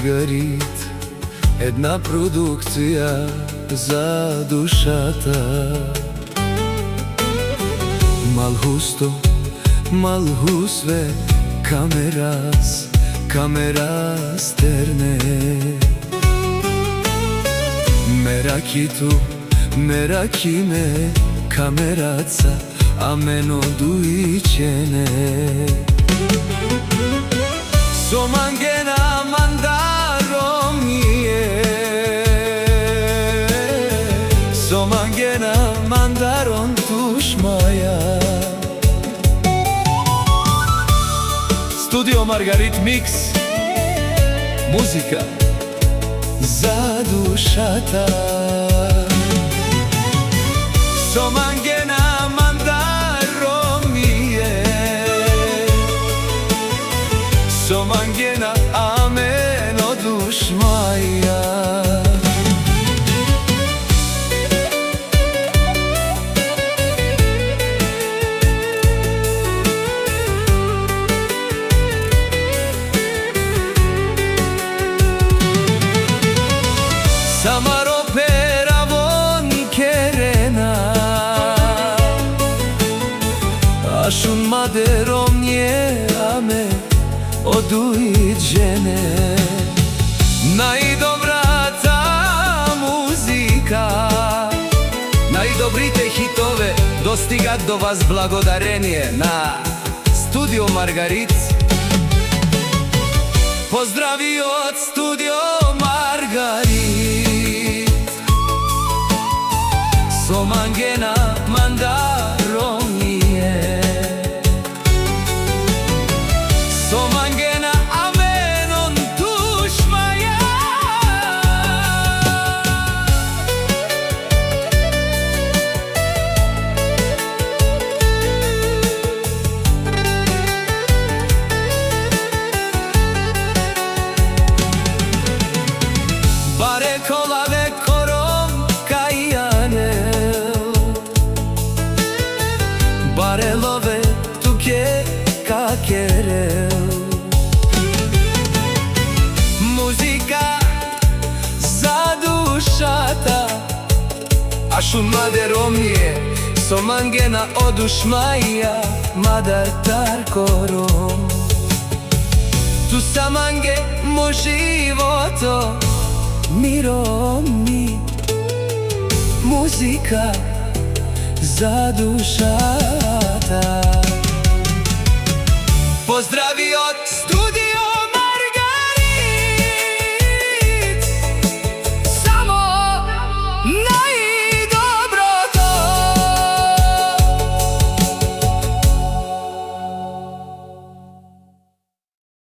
Маргарит, една продукција за душата. Малхусто, малхусве, камерас терне. Меракиме, камераца, амено дуичене. Somangena mandaron ye, Somangena mandaron tuşmaya. Studio Margarit Mix, muzika za dušata. Somangena mandaron ye, Somangena ameno dušmaja. Samaro peravon kerena, Ašun maderom nje ame oduit žene. Najdobra ta muzika, najdobri te hitove dostigat do vas благодарение на Studio Margarit. Pozdravi od Studio Margarit. Somangena mandaron je, Somangena amenon tušmaja. Bare kolave korom kajanel, bare love tuke kakerel. Muzika za dušata, Ašun maderom je, Somangena odušmaja, madar tarkorom. Tu samange mo životo, mirom mi, muzika za dušata. Pozdrav